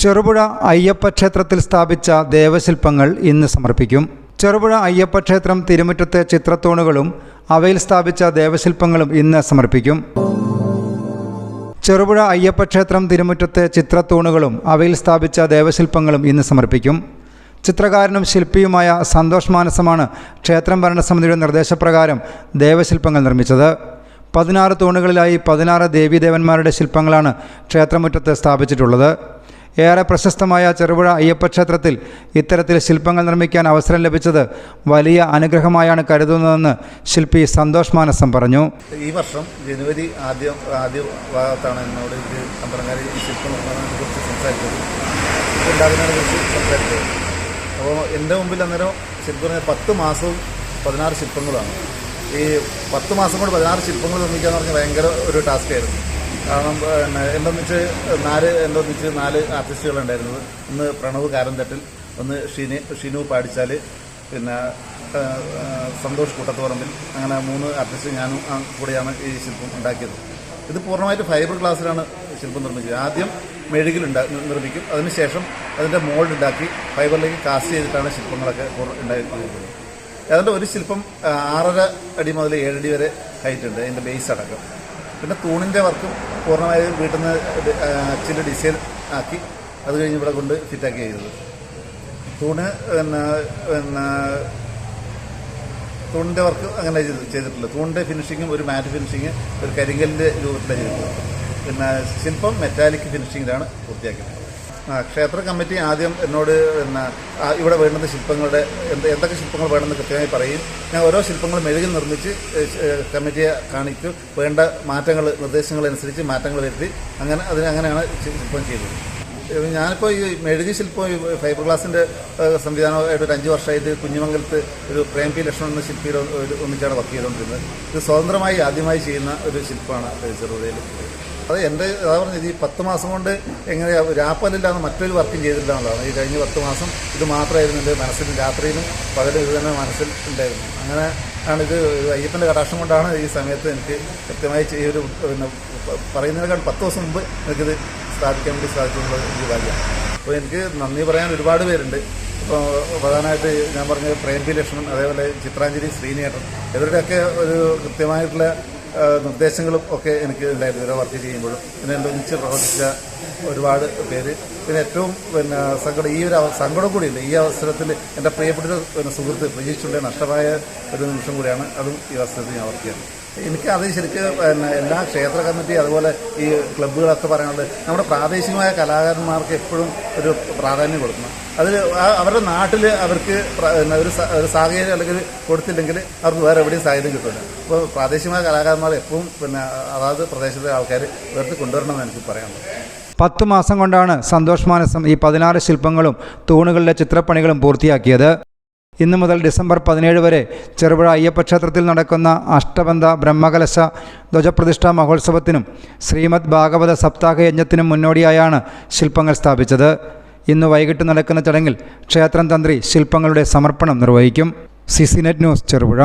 ചെറുപുഴ അയ്യപ്പ ക്ഷേത്രത്തിൽ സ്ഥാപിച്ച ദേവശില്പങ്ങൾ ഇന്ന് സമർപ്പിക്കും. ചെറുപുഴ അയ്യപ്പ ക്ഷേത്രം തിരുമുറ്റത്തെ ചിത്രത്തൂണുകളും അവയിൽ സ്ഥാപിച്ച ദേവശില്പങ്ങളും ഇന്ന് സമർപ്പിക്കും. ചെറുപുഴ അയ്യപ്പ ക്ഷേത്രം തിരുമുറ്റത്തെ ചിത്രത്തൂണുകളും അവയിൽ സ്ഥാപിച്ച ദേവശില്പങ്ങളും ഇന്ന് സമർപ്പിക്കും. ചിത്രകാരനും ശില്പിയുമായ സന്തോഷ് മാനസമാണ് ക്ഷേത്രം ഭരണസമിതിയുടെ നിർദ്ദേശപ്രകാരം ദേവശില്പങ്ങൾ നിർമ്മിച്ചത്. 16 തൂണുകളിലായി 16 ദേവീദേവന്മാരുടെ ശില്പങ്ങളാണ് ക്ഷേത്രമുറ്റത്ത് സ്ഥാപിച്ചിട്ടുള്ളത്. ഏറെ പ്രശസ്തമായ ചെറുപുഴ അയ്യപ്പ ക്ഷേത്രത്തിൽ ഇത്തരത്തിൽ ശില്പങ്ങൾ നിർമ്മിക്കാൻ അവസരം ലഭിച്ചത് വലിയ അനുഗ്രഹമായാണ് കരുതുന്നതെന്ന് ശില്പി സന്തോഷ് മാനസം പറഞ്ഞു. ഈ വർഷം ജനുവരി ആദ്യ ഭാഗത്താണ് എന്നോട് അമ്പലങ്ങാരി ഈ ശില്പ നിർമ്മാണത്തെക്കുറിച്ച് സംസാരിച്ചത്. അപ്പോൾ എൻ്റെ മുമ്പിൽ അന്നേരം ശില്പം 10 മാസവും 16 ശില്പങ്ങളാണ്. ഈ 10 മാസം കൊണ്ട് 16 ശില്പങ്ങൾ നിർമ്മിക്കുക എന്ന് പറഞ്ഞാൽ ഭയങ്കര ഒരു ടാസ്ക് ആയിരുന്നു. കാരണം എൻ്റെ 4 ആർട്ടിസ്റ്റുകളുണ്ടായിരുന്നത്. ഒന്ന് പ്രണവ് കാരന്തട്ടിൽ, ഒന്ന് ഷിനു പാടിച്ചാൽ, പിന്നെ സന്തോഷ് കൂട്ടത്തുപറമ്പിൽ, അങ്ങനെ 3 ആർട്ടിസ്റ്റ് ഞാനും കൂടെയാണ് ഈ ശില്പം ഉണ്ടാക്കിയത്. ഇത് പൂർണ്ണമായിട്ട് ഫൈബർ ഗ്ലാസ്സിലാണ് ശില്പം നിർമ്മിച്ചത്. ആദ്യം മെഴുകിൽ നിർമ്മിക്കും, അതിനുശേഷം അതിൻ്റെ മോൾഡ് ഉണ്ടാക്കി ഫൈബറിലേക്ക് കാസ്റ്റ് ചെയ്തിട്ടാണ് ശില്പങ്ങളൊക്കെ ഉണ്ടായിരിക്കുന്നത്. ഏതാണ്ട് ഒരു ശില്പം 6.5 അടി മുതൽ 7 അടി വരെ ഹൈറ്റ് ഉണ്ട്, അതിൻ്റെ ബേസ് അടക്കം. പിന്നെ തൂണിൻ്റെ വർക്കും പൂർണ്ണമായും വീട്ടിൽ നിന്ന് അച്ചിൻ്റെ ഡിസൈൻ ആക്കി അത് കഴിഞ്ഞ് ഇവിടെ കൊണ്ട് ഫിറ്റാക്കി ചെയ്തത്. തൂണിൻ്റെ വർക്ക് അങ്ങനെ ചെയ്തിട്ടില്ല. തൂണിൻ്റെ ഫിനിഷിങ്ങും ഒരു മാറ്റ് ഫിനിഷിങ്, ഒരു കരിങ്കലിൻ്റെ രൂപത്തിലാണ് ചെയ്തിട്ടുള്ളത്. പിന്നെ ശില്പം മെറ്റാലിക് ഫിനിഷിങ്ങിലാണ് പൂർത്തിയാക്കിയത്. ക്ഷേത്ര കമ്മിറ്റി ആദ്യം എന്നോട് ഇവിടെ വേണ്ടുന്ന ശില്പങ്ങളുടെ എന്തൊക്കെ ശില്പങ്ങൾ വേണമെന്ന് കൃത്യമായി പറയും. ഞാൻ ഓരോ ശില്പങ്ങൾ മെഴുകിൽ നിർമ്മിച്ച് കമ്മിറ്റിയെ കാണിക്കും. വേണ്ട മാറ്റങ്ങൾ, നിർദ്ദേശങ്ങളനുസരിച്ച് മാറ്റങ്ങൾ വരുത്തി അങ്ങനെയാണ് ശില്പം ചെയ്തത്. ഞാനിപ്പോൾ ഈ മെഴുകി ശില്പം ഫൈബർ ഗ്ലാസിൻ്റെ സംവിധാനമായിട്ട് ഒരു 5 വർഷമായിട്ട് കുഞ്ഞിമംഗലത്ത് ഒരു പ്രേം പി ലക്ഷ്മൺ എന്ന ശില്പിയിൽ ഒന്നിച്ചാണ് വർക്ക് ചെയ്തുകൊണ്ടിരുന്നത്. ഇത് സ്വതന്ത്രമായി ആദ്യമായി ചെയ്യുന്ന ഒരു ശില്പമാണ് ചെറുപുഴയിൽ. അത് പറഞ്ഞത് ഈ 10 മാസം കൊണ്ട് എങ്ങനെ രാപ്പലില്ലാതെ മറ്റൊരു വർക്കും ചെയ്തില്ല എന്നുള്ളതാണ്. ഈ കഴിഞ്ഞ 10 മാസം ഇത് മാത്രമായിരുന്നു എൻ്റെ മനസ്സിൽ, രാത്രിയിലും പകലും ഇത് തന്നെ മനസ്സിൽ ഉണ്ടായിരുന്നു. അങ്ങനെ ഇത് അയ്യപ്പൻ്റെ കടാക്ഷം കൊണ്ടാണ് ഈ സമയത്ത് എനിക്ക് കൃത്യമായി പറയുന്നതിനേക്കാൾ 10 ദിവസം മുമ്പ് എനിക്കിത് സ്ഥാപിക്കാൻ വേണ്ടി സാധിച്ചിട്ടുള്ള ഒരു ഭാഗ്യമാണ്. അപ്പോൾ എനിക്ക് നന്ദി പറയാൻ ഒരുപാട് പേരുണ്ട്. ഇപ്പോൾ പ്രധാനമായിട്ട് ഞാൻ പറഞ്ഞ പ്രേം പി ലക്ഷ്മൺ, അതേപോലെ ചിത്രാഞ്ജലി ശ്രീനേട്ടൻ, ഇവരുടെയൊക്കെ ഒരു കൃത്യമായിട്ടുള്ള നിർദ്ദേശങ്ങളും ഒക്കെ എനിക്ക് ഉണ്ടായിരുന്നു ഇവരെ വർക്ക് ചെയ്യുമ്പോഴും. പിന്നെ എൻ്റെ ഒന്നിച്ച് പ്രവർത്തിച്ച ഒരുപാട് പേര്. പിന്നെ ഏറ്റവും സങ്കടം കൂടിയുണ്ട് ഈ അവസരത്തിൽ. എൻ്റെ പ്രിയപ്പെട്ട സുഹൃത്ത് പ്രജീഷുള്ള നഷ്ടമായ ഒരു നിമിഷം കൂടിയാണ്. അതും ഈ അവസരത്തിൽ ഞാൻ വർക്ക് ചെയ്യുന്നത്. എനിക്കത് ശരിക്കും എല്ലാ ക്ഷേത്ര കമ്മിറ്റി അതുപോലെ ഈ ക്ലബ്ബുകളൊക്കെ പറയാനുള്ളത് നമ്മുടെ പ്രാദേശികമായ കലാകാരന്മാർക്ക് എപ്പോഴും ഒരു പ്രാധാന്യം കൊടുക്കണം. അതിൽ അവരുടെ നാട്ടിൽ അവർക്ക് ഒരു സാഹചര്യം അല്ലെങ്കിൽ കൊടുത്തില്ലെങ്കിൽ അവർക്ക് വേറെ എവിടെയും സാഹചര്യം കിട്ടില്ല. അപ്പോൾ പ്രാദേശികമായ കലാകാരന്മാർ എപ്പോഴും അതാത് പ്രദേശത്തെ ആൾക്കാർ ഉയർത്തി കൊണ്ടുവരണമെന്ന് എനിക്ക് പറയാനുള്ളത്. 10 മാസം കൊണ്ടാണ് സന്തോഷ് മാനസം ഈ 16 ശില്പങ്ങളും തൂണുകളിലെ ചിത്രപ്പണികളും പൂർത്തിയാക്കിയത്. ഇന്നു മുതൽ ഡിസംബർ 17 വരെ ചെറുപുഴ അയ്യപ്പ ക്ഷേത്രത്തിൽ നടക്കുന്ന അഷ്ടബന്ധ ബ്രഹ്മകലശ ധ്വജപ്രതിഷ്ഠാ മഹോത്സവത്തിനും ശ്രീമദ് ഭാഗവത സപ്താഹ യജ്ഞത്തിനും മുന്നോടിയായാണ് ശില്പങ്ങൾ സ്ഥാപിച്ചത്. ഇന്ന് വൈകിട്ട് നടക്കുന്ന ചടങ്ങിൽ ക്ഷേത്രം തന്ത്രി ശില്പങ്ങളുടെ സമർപ്പണം നിർവഹിക്കും. CC Net news, Cherupuzha.